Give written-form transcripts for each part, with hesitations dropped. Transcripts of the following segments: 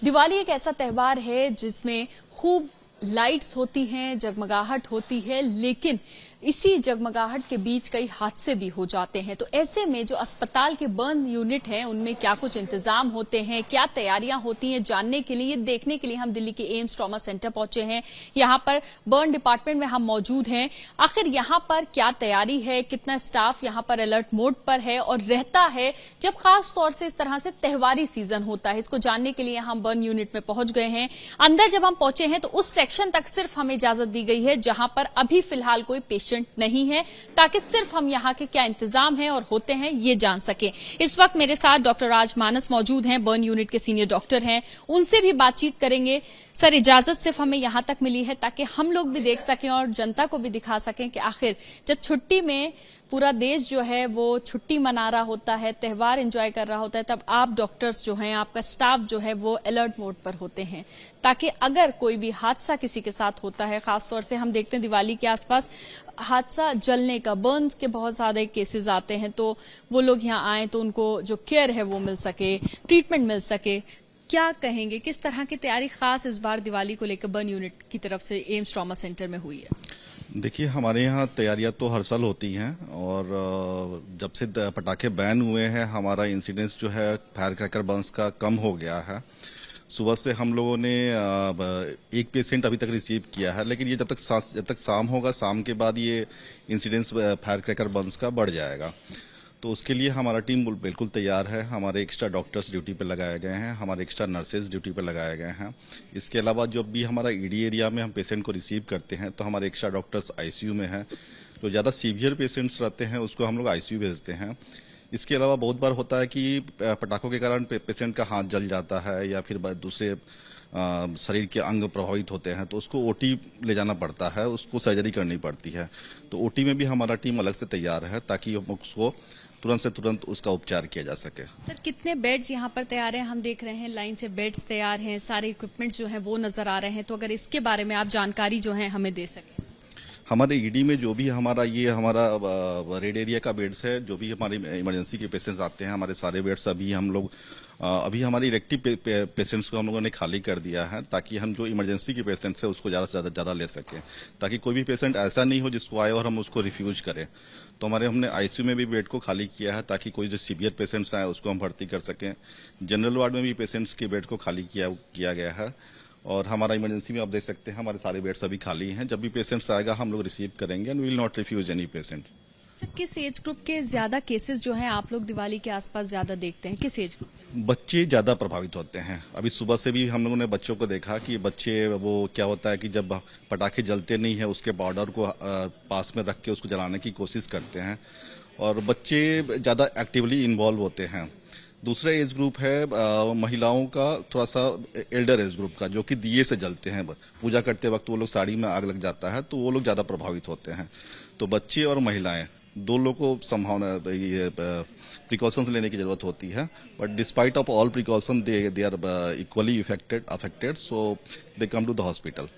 दिवाली एक ऐसा त्योहार है जिसमें खूब लाइट्स होती हैं, जगमगाहट होती है, लेकिन इसी जगमगाहट के बीच कई हादसे भी हो जाते हैं। तो ऐसे में जो अस्पताल के बर्न यूनिट हैं, उनमें क्या कुछ इंतजाम होते हैं, क्या तैयारियां होती हैं, जानने के लिए, देखने के लिए हम दिल्ली के एम्स ट्रॉमा सेंटर पहुंचे हैं। यहां पर बर्न डिपार्टमेंट में हम मौजूद हैं। आखिर यहां पर क्या तैयारी है, कितना स्टाफ यहां पर अलर्ट मोड पर है और रहता है जब खास तौर से इस तरह से त्योहारी सीजन होता है, इसको जानने के लिए हम बर्न यूनिट में पहुंच गए हैं। अंदर जब हम पहुंचे हैं तो उस सेक्शन तक सिर्फ हमें इजाजत दी गई है जहां पर अभी फिलहाल कोई पेशेंट नहीं है, ताकि सिर्फ हम यहां के क्या इंतजाम है और होते हैं ये जान सके। इस वक्त मेरे साथ डॉक्टर राज मानस मौजूद हैं, बर्न यूनिट के सीनियर डॉक्टर हैं, उनसे भी बातचीत करेंगे। सर, इजाजत सिर्फ हमें यहां तक मिली है ताकि हम लोग भी देख सकें और जनता को भी दिखा सकें कि आखिर जब छुट्टी में पूरा देश जो है वो छुट्टी मना रहा होता है, त्योहार एंजॉय कर रहा होता है, तब आप डॉक्टर्स जो हैं, आपका स्टाफ जो है वो अलर्ट मोड पर होते हैं, ताकि अगर कोई भी हादसा किसी के साथ होता है, खासतौर से हम देखते हैं दिवाली के आसपास हादसा जलने का, बर्न्स के बहुत ज्यादा केसेस आते हैं, तो वो लोग यहाँ आए तो उनको जो केयर है वो मिल सके, ट्रीटमेंट मिल सके। क्या कहेंगे, किस तरह की तैयारी खास इस बार दिवाली को लेकर बर्न यूनिट की तरफ से एम्स ट्रॉमा सेंटर में हुई है? देखिए, हमारे यहाँ तैयारियां तो हर साल होती हैं और जब से पटाखे बैन हुए हैं हमारा इंसिडेंस जो है फायर क्रैकर बर्न्स का कम हो गया है। सुबह से हम लोगों ने एक पेशेंट अभी तक रिसीव किया है, लेकिन ये जब तक शाम होगा, शाम के बाद ये इंसिडेंस फायर क्रैकर बर्न्स का बढ़ जाएगा। तो उसके लिए हमारा टीम बिल्कुल तैयार है। हमारे एक्स्ट्रा डॉक्टर्स ड्यूटी पे लगाए गए हैं, हमारे एक्स्ट्रा नर्सेज ड्यूटी पे लगाए गए हैं। इसके अलावा जब भी हमारा ईडी एरिया में हम पेशेंट को रिसीव करते हैं तो हमारे एक्स्ट्रा डॉक्टर्स आईसीयू में हैं। जो ज़्यादा सीवियर पेशेंट्स रहते हैं उसको हम लोग आईसीयू भेजते हैं। इसके अलावा बहुत बार होता है कि पटाखों के कारण पेशेंट का हाथ जल जाता है या फिर दूसरे शरीर के अंग प्रभावित होते हैं, तो उसको ओटी ले जाना पड़ता है, उसको सर्जरी करनी पड़ती है। तो ओटी में भी हमारा टीम अलग से तैयार है ताकि उसको तुरंत से तुरंत उसका उपचार किया जा सके। सर, कितने बेड्स यहाँ पर तैयार हैं? हम देख रहे हैं लाइन से बेड्स तैयार हैं, सारे इक्विपमेंट्स जो हैं वो नजर आ रहे हैं, तो अगर इसके बारे में आप जानकारी जो है हमें दे सकें। हमारे ईडी में जो भी हमारा रेड एरिया का बेड्स है, जो भी हमारे इमरजेंसी के पेशेंट्स आते हैं, हमारे सारे बेड्स अभी हमारे इलेक्टिव पेशेंट्स को हम लोगों ने खाली कर दिया है ताकि हम जो इमरजेंसी के पेशेंट्स है उसको ज़्यादा से ज़्यादा ले सकें, ताकि कोई भी पेशेंट ऐसा नहीं हो जिसको आए और हम उसको रिफ्यूज करें। तो हमने आईसीयू में भी बेड को खाली किया है ताकि कोई जो सीवियर पेशेंट्स आए उसको हम भर्ती कर सकें। जनरल वार्ड में भी पेशेंट्स के बेड को खाली किया गया है और हमारा इमरजेंसी में आप देख सकते हैं हमारे सारे बेड्स अभी खाली हैं। जब भी पेशेंट्स आएगा हम लोग रिसीव करेंगे and we will not refuse any patient. Sir, किस एज ग्रुप के ज्यादा केसेस जो हैं आप लोग दिवाली के आसपास ज्यादा देखते हैं, किस एज ग्रुप? बच्चे ज्यादा प्रभावित होते हैं। अभी सुबह से भी हम लोगों ने बच्चों को देखा कि बच्चे वो क्या होता है कि जब पटाखे जलते नहीं है उसके पाउडर को पास में रख के उसको जलाने की कोशिश करते हैं और बच्चे ज्यादा एक्टिवली इन्वॉल्व होते हैं। दूसरा एज ग्रुप है महिलाओं का, थोड़ा सा एल्डर एज ग्रुप का, जो कि दिए से जलते हैं। पूजा करते वक्त वो लोग साड़ी में आग लग जाता है तो वो लोग ज्यादा प्रभावित होते हैं। तो बच्चे और महिलाएं दो लोगों को संभावना प्रिकॉशंस लेने की जरूरत होती है, but despite of all precaution they are equally affected, so they come to the hospital.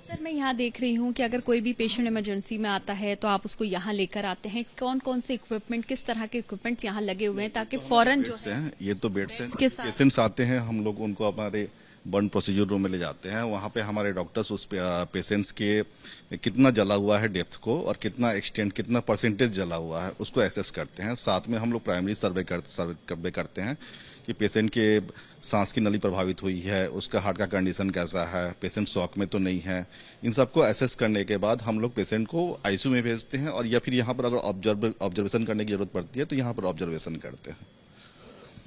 Sir, मैं यहाँ देख रही हूँ कि अगर कोई भी पेशेंट इमरजेंसी में आता है तो आप उसको यहाँ लेकर आते हैं। कौन कौन से इक्विपमेंट, किस तरह के इक्विपमेंट्स यहाँ लगे हुए हैं ताकि फौरन जो है ये तो बेड्स हैं, पेशेंट्स आते हैं हम लोग उनको हमारे बर्न प्रोसीजर रूम में ले जाते हैं। वहाँ पे हमारे डॉक्टर्स उस पेशेंट्स के कितना जला हुआ है डेप्थ को और कितना एक्सटेंट, कितना परसेंटेज जला हुआ है उसको एसेस करते हैं। साथ में हम लोग प्राइमरी सर्वे करते हैं कि पेशेंट के सांस की नली प्रभावित हुई है, उसका हार्ट का कंडीशन कैसा है, पेशेंट शॉक में तो नहीं है। इन सबको एसेस करने के बाद हम लोग पेशेंट को आईसीयू में भेजते हैं और या फिर यहाँ पर अगर ऑब्जर्वेशन करने की जरूरत पड़ती है तो यहाँ पर ऑब्जर्वेशन करते हैं।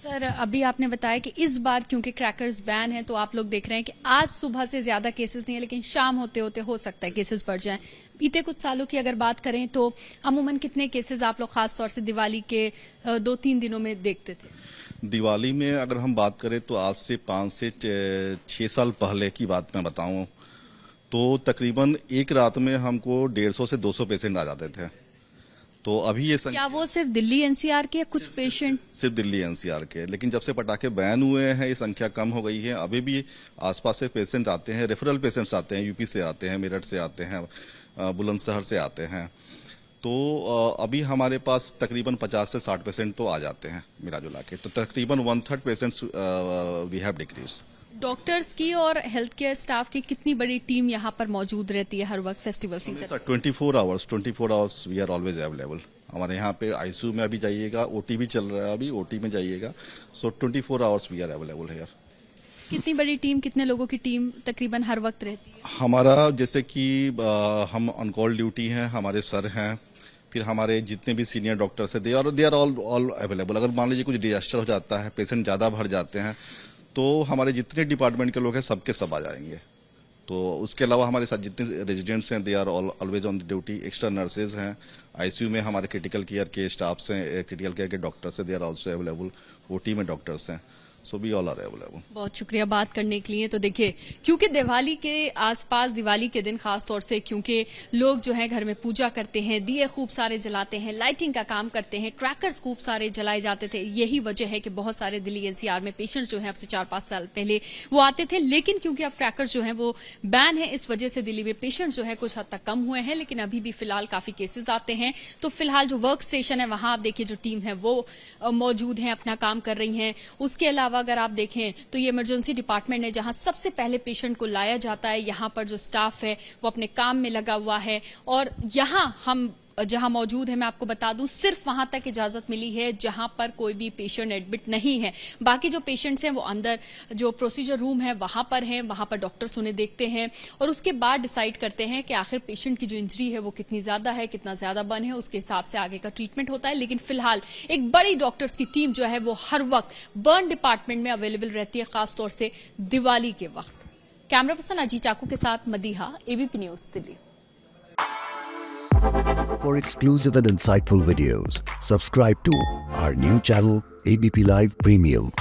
सर, अभी आपने बताया कि इस बार क्योंकि क्रैकर्स बैन है तो आप लोग देख रहे हैं कि आज सुबह से ज्यादा केसेस नहीं है, लेकिन शाम होते होते हो सकता है केसेस बढ़ जाएं। बीते कुछ सालों की अगर बात करें तो अमूमन कितने केसेस आप लोग खास तौर से दिवाली के 2-3 दिनों में देखते थे? दिवाली में अगर हम बात करें तो आज से 5 से 6 साल पहले की बात मैं बताऊं तो तकरीबन एक रात में हमको 150 से 200 पेशेंट आ जाते थे। तो अभी ये क्या वो सिर्फ दिल्ली एनसीआर के या कुछ पेशेंट? सिर्फ दिल्ली एनसीआर के, लेकिन जब से पटाखे बैन हुए हैं ये संख्या कम हो गई है। अभी भी आसपास से पेशेंट आते हैं, रेफरल पेशेंट्स आते हैं, यूपी से आते हैं, मेरठ से आते हैं, बुलंदशहर से आते हैं। तो अभी हमारे पास तकरीबन 50 से 60 पेशेंट तो आ जाते हैं मिला जुला के। तो तकरीबन 1/3 patients we have decrease doctors की और हेल्थ केयर स्टाफ की कितनी बड़ी टीम यहाँ पर मौजूद रहती है हर वक्त festival season? 24 hours we are always available. हमारे यहाँ पे आईसीयू में अभी जाइएगा, ओटी भी चल रहा है, अभी ओटी में जाइएगा, so 24 hours we are available here. कितनी बड़ी टीम, कितने लोगों की टीम तकरीबन हर वक्त रहती है? हमारा जैसे कि हम ऑन कॉल ड्यूटी हैं, हमारे सर हैं, फिर हमारे जितने भी सीनियर डॉक्टर्स हैं, दे आर ऑल अवेलेबल। अगर मान लीजिए कुछ डिजास्टर हो जाता है, पेशेंट ज़्यादा भर जाते हैं, तो हमारे जितने डिपार्टमेंट के लोग हैं सबके सब आ जाएंगे। तो उसके अलावा हमारे साथ जितने रेजिडेंट्स हैं, they are always on duty. Extra nurses हैं, आईसीयू में हमारे क्रिटिकल केयर के स्टाफ्स हैं, क्रिटिकल केयर के डॉक्टर्स हैं, they are also available. OT में डॉक्टर्स हैं, so we all are available. बहुत शुक्रिया बात करने के लिए। तो देखिए, क्योंकि दिवाली के आसपास, दिवाली के दिन खास तौर से, क्योंकि लोग जो है घर में पूजा करते हैं, दिए खूब सारे जलाते हैं, लाइटिंग का काम करते हैं, क्रैकर्स खूब सारे जलाए जाते थे। यही वजह है कि बहुत सारे दिल्ली एनसीआर में पेशेंट्स जो हैं अब से 4-5 साल पहले वो आते थे, लेकिन क्योंकि अब क्रैकर्स जो हैं वो बैन है, इस वजह से दिल्ली में पेशेंट्स जो है कुछ हद तक कम हुए हैं। लेकिन अभी भी फिलहाल काफी केसेस आते हैं। तो फिलहाल जो वर्क स्टेशन है वहां आप देखिए जो टीम है वो मौजूद है, अपना काम कर रही है। उसके अलावा अगर आप देखें तो ये इमरजेंसी डिपार्टमेंट है जहां सबसे पहले पेशेंट को लाया जाता है। यहां पर जो स्टाफ है वो अपने काम में लगा हुआ है। और यहां हम जहां मौजूद है, मैं आपको बता दूं, सिर्फ वहां तक इजाजत मिली है जहां पर कोई भी पेशेंट एडमिट नहीं है। बाकी जो पेशेंट्स हैं वो अंदर जो प्रोसीजर रूम है वहां पर हैं, वहां पर डॉक्टर्स उन्हें देखते हैं और उसके बाद डिसाइड करते हैं कि आखिर पेशेंट की जो इंजरी है वो कितनी ज्यादा है, कितना ज्यादा बर्न है, उसके हिसाब से आगे का ट्रीटमेंट होता है। लेकिन फिलहाल एक बड़ी डॉक्टर्स की टीम जो है वो हर वक्त बर्न डिपार्टमेंट में अवेलेबल रहती है, खासतौर से दिवाली के वक्त। कैमरा पर्सन अजीत चाकू के साथ Madiha, ABP news, Delhi. For exclusive and insightful videos, subscribe to our new channel ABP Live Premium.